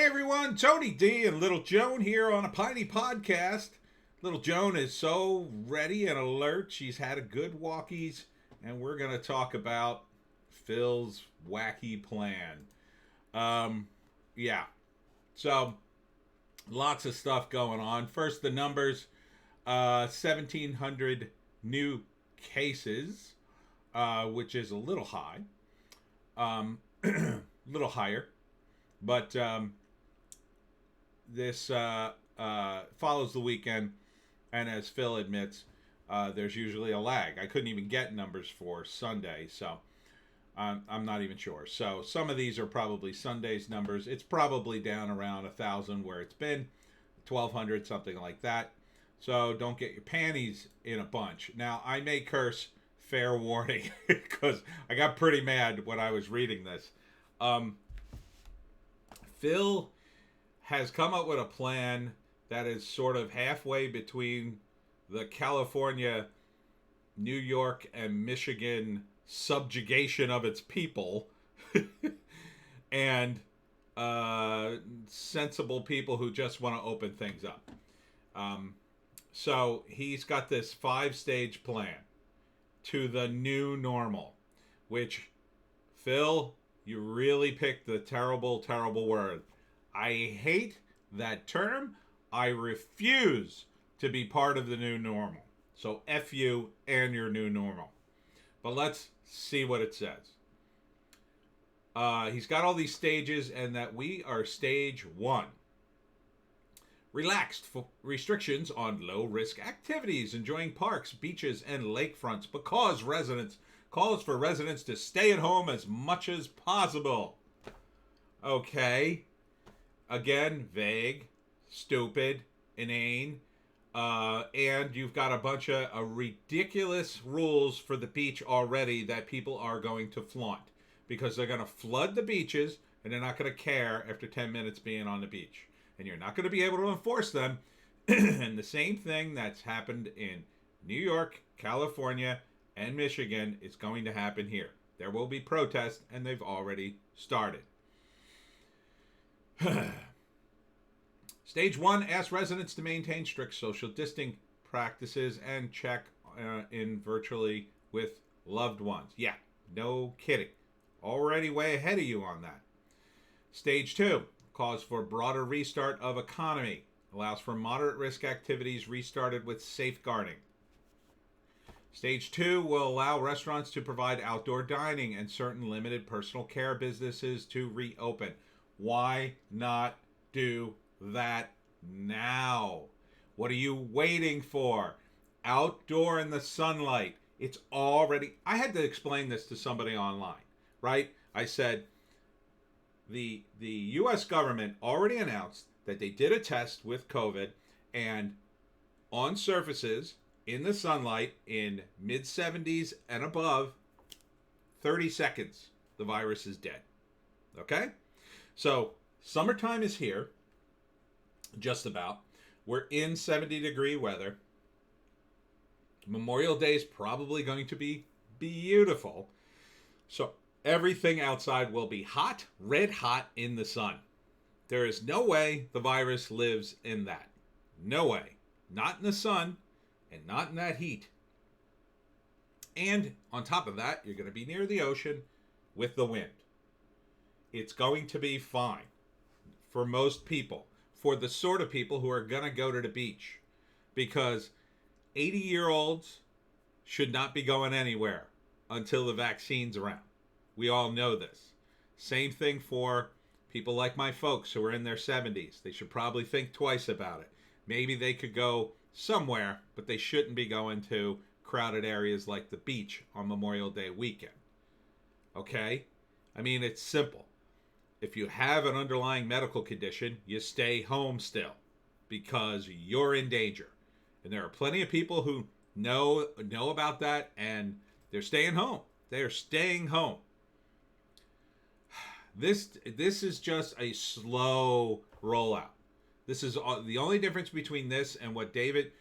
Hey everyone, Tony D and Little Joan here on a Piney podcast. Little Joan is so ready and alert. She's had a good walkies, and we're going to talk about Phil's wacky plan. Yeah, so lots of stuff going on. First, the numbers 1,700 new cases, which is a little high, a little higher. But this follows the weekend, and as Phil admits, there's usually a lag. I couldn't even get numbers for Sunday, so I'm not even sure. So some of these are probably Sunday's numbers. It's probably down around 1,000 where it's been, 1,200, something like that. So don't get your panties in a bunch. Now, I may curse, fair warning, because I got pretty mad when I was reading this. Phil has come up with a plan that is sort of halfway between the California, New York, and Michigan subjugation of its people and sensible people who just want to open things up. So he's got this 5-stage plan to the new normal, which, Phil, you really picked the terrible, terrible word. I hate that term. I refuse to be part of the new normal. So F you and your new normal. But let's see what it says. He's got all these stages, and that we are stage 1. Relaxed restrictions on low-risk activities, enjoying parks, beaches, and lakefronts, because residents calls for residents to stay at home as much as possible. Okay. Again, vague, stupid, inane, and you've got a bunch of ridiculous rules for the beach already that people are going to flaunt, because they're going to flood the beaches and they're not going to care after 10 minutes being on the beach. And you're not going to be able to enforce them. And the same thing that's happened in New York, California, and Michigan is going to happen here. There will be protests, and they've already started. Stage 1 asks residents to maintain strict social distancing practices and check in virtually with loved ones. Yeah, no kidding. Already way ahead of you on that. Stage 2 calls for broader restart of economy. Allows for moderate risk activities restarted with safeguarding. Stage 2 will allow restaurants to provide outdoor dining and certain limited personal care businesses to reopen. Why not do that now? What are you waiting for? Outdoor in the sunlight. It's already... I had to explain this to somebody online, right? I said, the U.S. government already announced that they did a test with COVID, and on surfaces in the sunlight in mid-70s and above, 30 seconds, the virus is dead. Okay? So, summertime is here, just about. We're in 70-degree weather. Memorial Day is probably going to be beautiful. So, everything outside will be hot, red hot in the sun. There is no way the virus lives in that. No way. Not in the sun, and not in that heat. And on top of that, you're going to be near the ocean with the wind. It's going to be fine for most people, for the sort of people who are going to go to the beach, because 80-year-olds should not be going anywhere until the vaccine's around. We all know this. Same thing for people like my folks who are in their 70s. They should probably think twice about it. Maybe they could go somewhere, but they shouldn't be going to crowded areas like the beach on Memorial Day weekend. Okay? I mean, it's simple. If you have an underlying medical condition, you stay home still because you're in danger. And there are plenty of people who know about that, and they're staying home. They're staying home. This is just a slow rollout. This is the only difference between this and what Gavin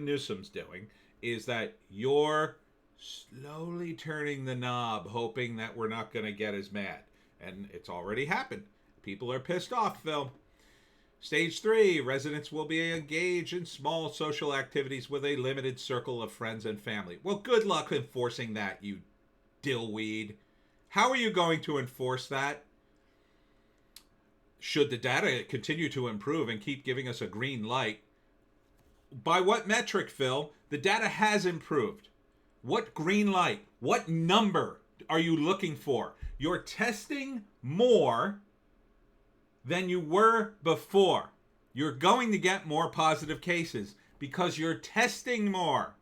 Newsom's doing is that you're slowly turning the knob, hoping that we're not going to get as mad. And it's already happened. People are pissed off, Phil. Stage 3, residents will be engaged in small social activities with a limited circle of friends and family. Well, good luck enforcing that, you dillweed. How are you going to enforce that? Should the data continue to improve and keep giving us a green light? By what metric, Phil? The data has improved. What green light? What number are you looking for? You're testing more than you were before. You're going to get more positive cases because you're testing more.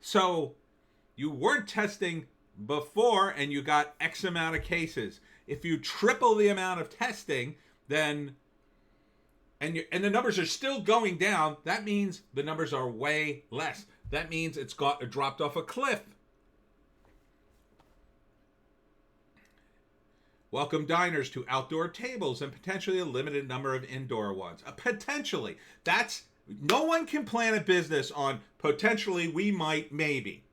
So you weren't testing before and you got X amount of cases. If you triple the amount of testing, then and the numbers are still going down, that means the numbers are way less. That means it's dropped off a cliff. Welcome diners to outdoor tables and potentially a limited number of indoor ones. Potentially. That's no one can plan a business on potentially, we might, maybe.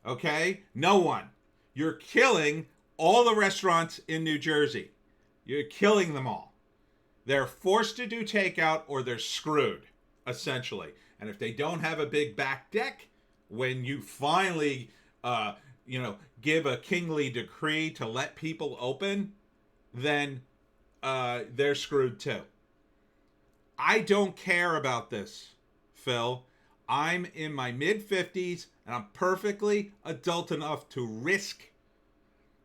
Okay? No one. You're killing all the restaurants in New Jersey. You're killing them all. They're forced to do takeout or they're screwed, essentially. And if they don't have a big back deck, when you finally give a kingly decree to let people open, then they're screwed too. I don't care about this, Phil. I'm in my mid-50s and I'm perfectly adult enough to risk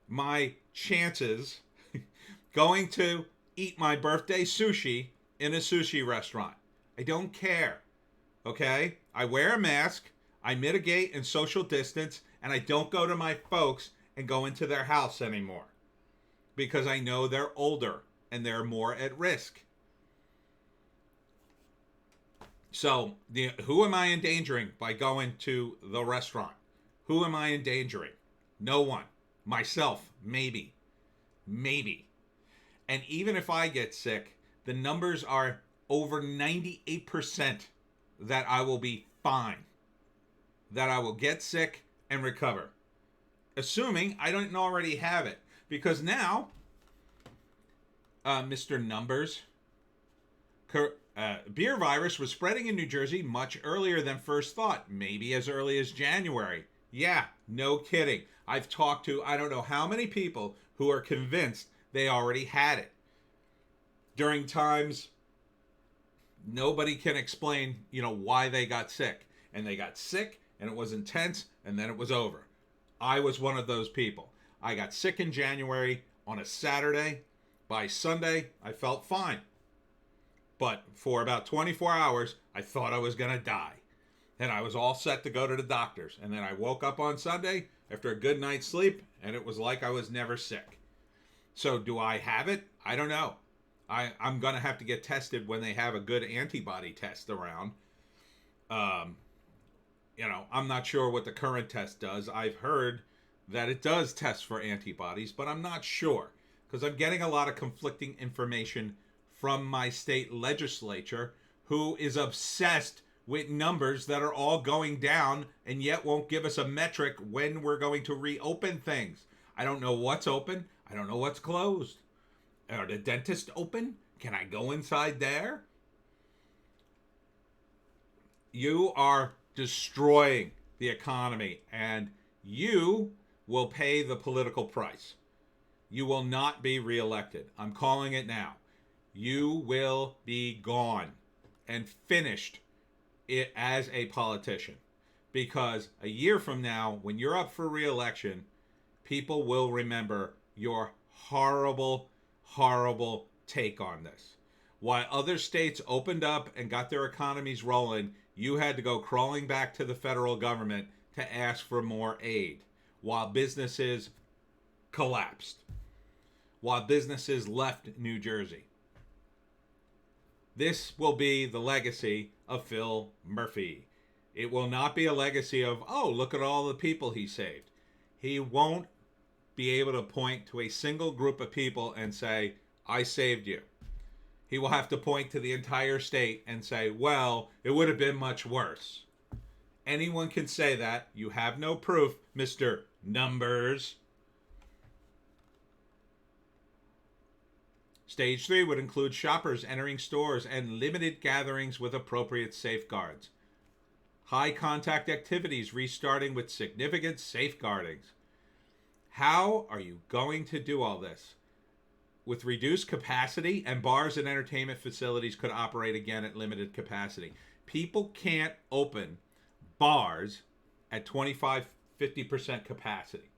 my chances going to eat my birthday sushi in a sushi restaurant. I don't care. Okay? I wear a mask, I mitigate and social distance, and I don't go to my folks and go into their house anymore because I know they're older and they're more at risk. So, who am I endangering by going to the restaurant? Who am I endangering? No one. Myself, maybe. Maybe. And even if I get sick, the numbers are over 98% that I will be fine. That I will get sick and recover. Assuming I don't already have it. Because now, Mr. Numbers, beer virus was spreading in New Jersey much earlier than first thought. Maybe as early as January. Yeah, no kidding. I've talked to I don't know how many people who are convinced they already had it. During times nobody can explain, why they got sick. And they got sick, and it was intense, and then it was over. I was one of those people. I got sick in January on a Saturday. By Sunday, I felt fine. But for about 24 hours, I thought I was going to die. And I was all set to go to the doctors. And then I woke up on Sunday after a good night's sleep, and it was like I was never sick. So do I have it? I don't know. I'm going to have to get tested when they have a good antibody test around. I'm not sure what the current test does. I've heard that it does test for antibodies, but I'm not sure because I'm getting a lot of conflicting information from my state legislature who is obsessed with numbers that are all going down and yet won't give us a metric when we're going to reopen things. I don't know what's open. I don't know what's closed. Are the dentists open? Can I go inside there? You are destroying the economy and you will pay the political price. You will not be reelected. I'm calling it now. You will be gone and finished it as a politician. Because a year from now, when you're up for reelection, people will remember your horrible, horrible take on this. While other states opened up and got their economies rolling, you had to go crawling back to the federal government to ask for more aid while businesses collapsed, while businesses left New Jersey. This will be the legacy of Phil Murphy. It will not be a legacy of, oh, look at all the people he saved. He won't be able to point to a single group of people and say, I saved you. He will have to point to the entire state and say, well, it would have been much worse. Anyone can say that. You have no proof, Mr. Numbers. Stage 3 would include shoppers entering stores and limited gatherings with appropriate safeguards. High contact activities restarting with significant safeguardings. How are you going to do all this? With reduced capacity, and bars and entertainment facilities could operate again at limited capacity. People can't open bars at 25, 50% capacity.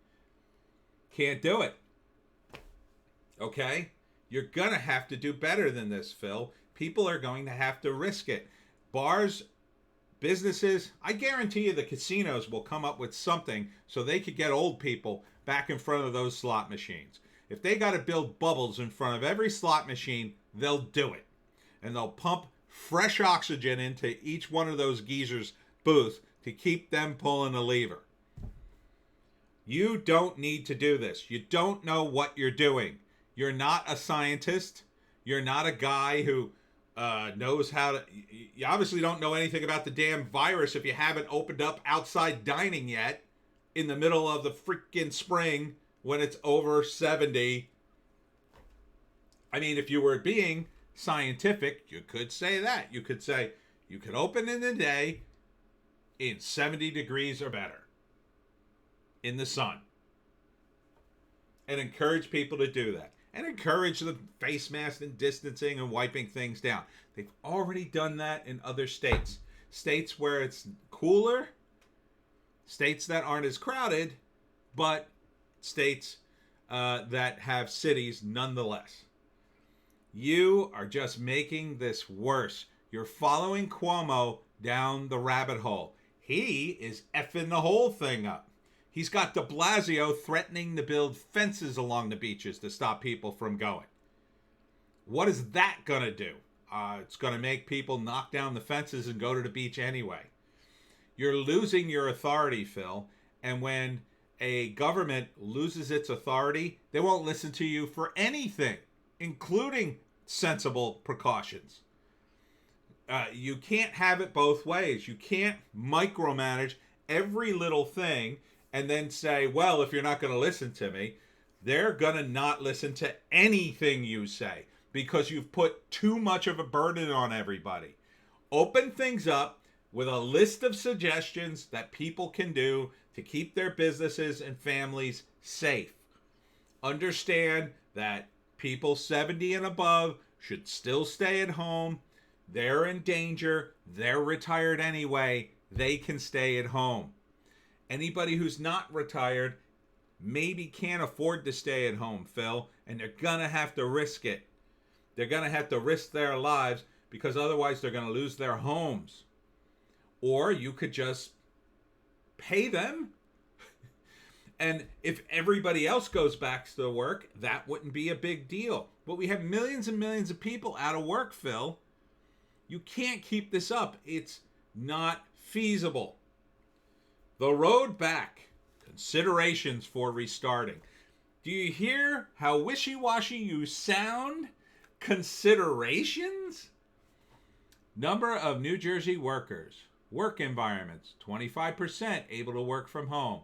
Can't do it. Okay? You're going to have to do better than this, Phil. People are going to have to risk it. Bars, businesses, I guarantee you the casinos will come up with something so they could get old people back in front of those slot machines. If they got to build bubbles in front of every slot machine, they'll do it. And they'll pump fresh oxygen into each one of those geezers' booths to keep them pulling a lever. You don't need to do this. You don't know what you're doing. You're not a scientist. You're not a guy who knows how to... You obviously don't know anything about the damn virus if you haven't opened up outside dining yet in the middle of the freaking spring when it's over 70. I mean, if you were being scientific, you could say that. You could say you could open in the day in 70 degrees or better in the sun and encourage people to do that. And encourage the face mask and distancing and wiping things down. They've already done that in other states. States where it's cooler, states that aren't as crowded, but states that have cities nonetheless. You are just making this worse. You're following Cuomo down the rabbit hole. He is effing the whole thing up. He's got de Blasio threatening to build fences along the beaches to stop people from going. What is that going to do? It's going to make people knock down the fences and go to the beach anyway. You're losing your authority, Phil. And when a government loses its authority, they won't listen to you for anything, including sensible precautions. You can't have it both ways. You can't micromanage every little thing and then say, well, if you're not going to listen to me, they're going to not listen to anything you say because you've put too much of a burden on everybody. Open things up with a list of suggestions that people can do to keep their businesses and families safe. Understand that people 70 and above should still stay at home. They're in danger. They're retired anyway. They can stay at home. Anybody who's not retired maybe can't afford to stay at home, Phil, and they're going to have to risk it. They're going to have to risk their lives because otherwise they're going to lose their homes. Or you could just pay them. And if everybody else goes back to work, that wouldn't be a big deal. But we have millions and millions of people out of work, Phil. You can't keep this up. It's not feasible. The road back. Considerations for restarting. Do you hear how wishy-washy you sound? Considerations? Number of New Jersey workers. Work environments. 25% able to work from home.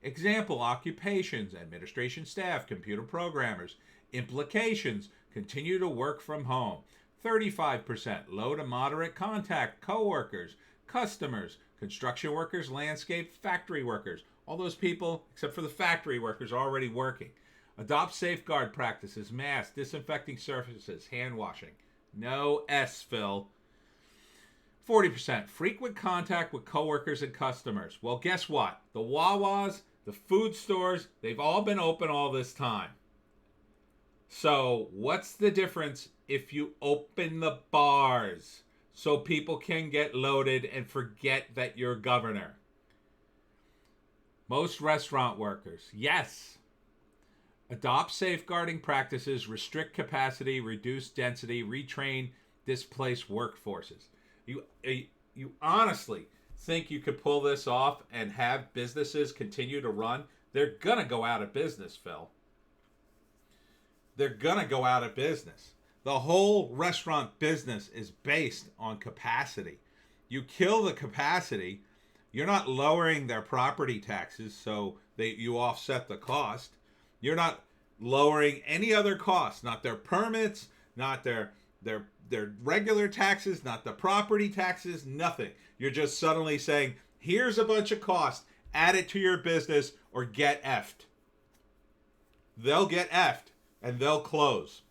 Example occupations. Administration staff. Computer programmers. Implications. Continue to work from home. 35% low to moderate contact. Coworkers. Customers. Construction workers, landscape, factory workers. All those people, except for the factory workers, are already working. Adopt safeguard practices, masks, disinfecting surfaces, hand washing. No S, Phil. 40% frequent contact with coworkers and customers. Well, guess what? The Wawas, the food stores, they've all been open all this time. So what's the difference if you open the bars so people can get loaded and forget that you're governor? Most restaurant workers, yes. Adopt safeguarding practices, restrict capacity, reduce density, retrain displaced workforces. You honestly think you could pull this off and have businesses continue to run? They're going to go out of business, Phil. They're going to go out of business. The whole restaurant business is based on capacity. You kill the capacity, you're not lowering their property taxes so you offset the cost. You're not lowering any other costs, not their permits, not their regular taxes, not the property taxes, nothing. You're just suddenly saying, here's a bunch of costs, add it to your business or get effed. They'll get effed and they'll close.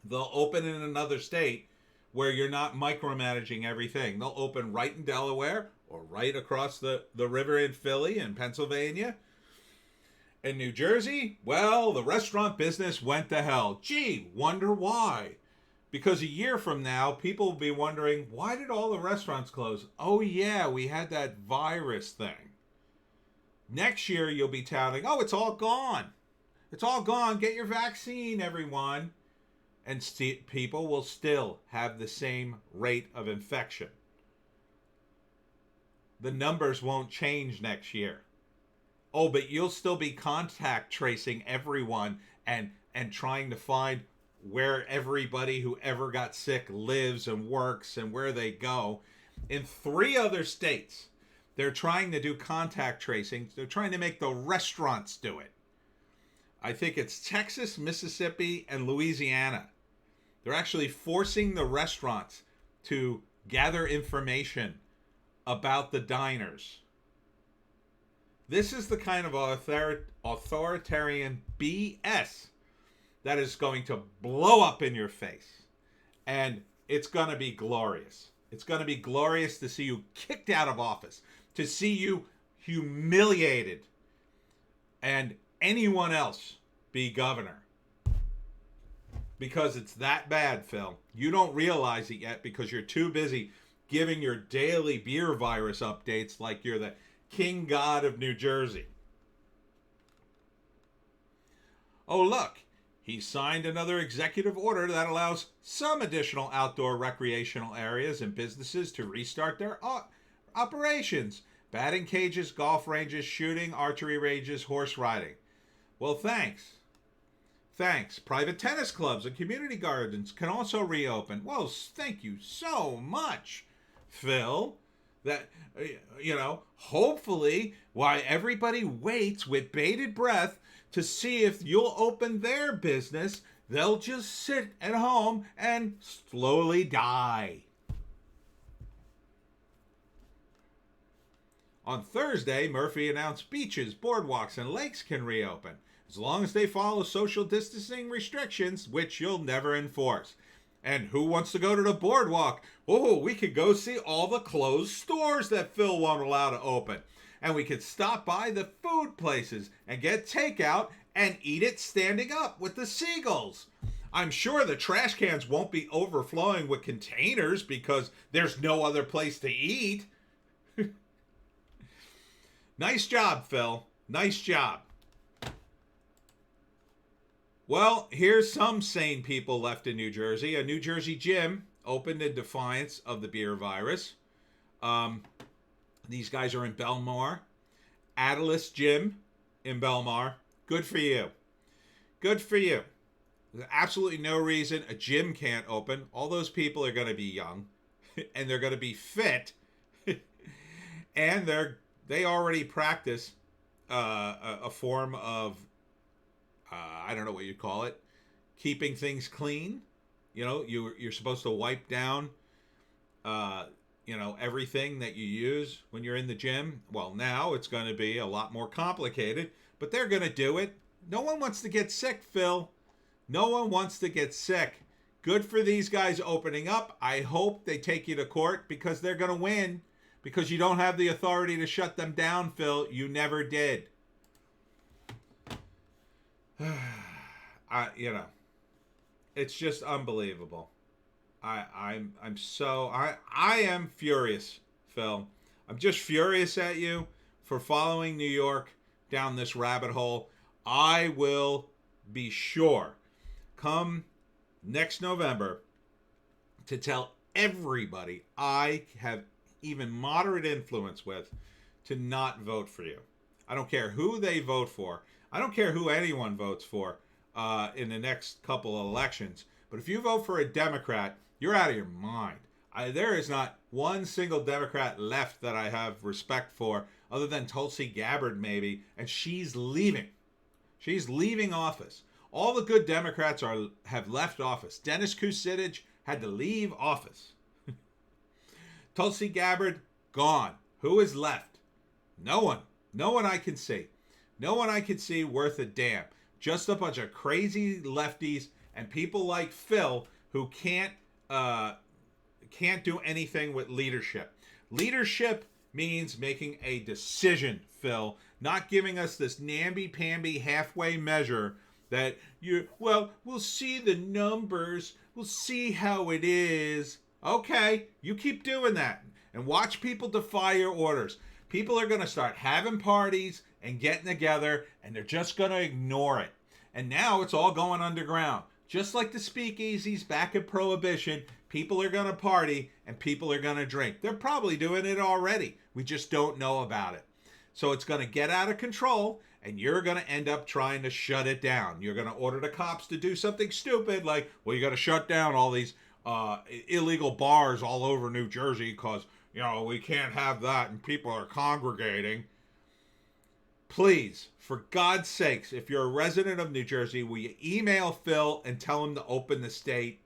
They'll open in another state where you're not micromanaging everything. They'll open right in Delaware or right across the river in Philly and Pennsylvania. In New Jersey, well, the restaurant business went to hell. Gee, wonder why? Because a year from now, people will be wondering, why did all the restaurants close? Oh yeah, we had that virus thing. Next year, you'll be touting, oh, it's all gone. It's all gone. Get your vaccine, everyone. And people will still have the same rate of infection. The numbers won't change next year. Oh, but you'll still be contact tracing everyone and trying to find where everybody who ever got sick lives and works and where they go. In 3 other states, they're trying to do contact tracing. They're trying to make the restaurants do it. I think it's Texas, Mississippi, and Louisiana. They're actually forcing the restaurants to gather information about the diners. This is the kind of authoritarian BS that is going to blow up in your face. And it's going to be glorious. It's going to be glorious to see you kicked out of office, to see you humiliated, and anyone else be governor. Because it's that bad, Phil. You don't realize it yet because you're too busy giving your daily beer virus updates like you're the King God of New Jersey. Oh, look. He signed another executive order that allows some additional outdoor recreational areas and businesses to restart their operations. Batting cages, golf ranges, shooting, archery ranges, horse riding. Well, thanks. Thanks. Private tennis clubs and community gardens can also reopen. Well, thank you so much, Phil. That, hopefully, why everybody waits with bated breath to see if you'll open their business, they'll just sit at home and slowly die. On Thursday, Murphy announced beaches, boardwalks, and lakes can reopen, as long as they follow social distancing restrictions, which you'll never enforce. And who wants to go to the boardwalk? Oh, we could go see all the closed stores that Phil won't allow to open. And we could stop by the food places and get takeout and eat it standing up with the seagulls. I'm sure the trash cans won't be overflowing with containers because there's no other place to eat. Nice job, Phil. Nice job. Well, here's some sane people left in New Jersey. A New Jersey gym opened in defiance of the beer virus. These guys are in Belmar. Atlas Gym in Belmar. Good for you. Good for you. There's absolutely no reason a gym can't open. All those people are going to be young. And they're going to be fit. And they already practice a form of I don't know what you call it, keeping things clean. You're supposed to wipe down, everything that you use when you're in the gym. Well, now it's going to be a lot more complicated, but they're going to do it. No one wants to get sick, Phil. No one wants to get sick. Good for these guys opening up. I hope they take you to court because they're going to win, because you don't have the authority to shut them down, Phil. You never did. It's just unbelievable. I am furious, Phil. I'm just furious at you for following New York down this rabbit hole. I will be sure come next November to tell everybody I have even moderate influence with to not vote for you. I don't care who they vote for. I don't care who anyone votes for in the next couple of elections. But if you vote for a Democrat, you're out of your mind. There is not one single Democrat left that I have respect for other than Tulsi Gabbard maybe, and she's leaving. She's leaving office. All the good Democrats have left office. Dennis Kucinich had to leave office. Tulsi Gabbard, gone. Who is left? No one. No one I can see. No one I can see worth a damn. Just a bunch of crazy lefties and people like Phil who can't do anything with leadership. Leadership means making a decision, Phil, not giving us this namby-pamby halfway measure that we'll see the numbers, we'll see how it is. Okay, you keep doing that and watch people defy your orders. People are going to start having parties and getting together, and they're just going to ignore it. And now it's all going underground. Just like the speakeasies back in Prohibition, people are going to party and people are going to drink. They're probably doing it already. We just don't know about it. So it's going to get out of control, and you're going to end up trying to shut it down. You're going to order the cops to do something stupid like, well, you got to shut down all these illegal bars all over New Jersey because, we can't have that and people are congregating. Please, for God's sakes, if you're a resident of New Jersey, will you email Phil and tell him to open the state?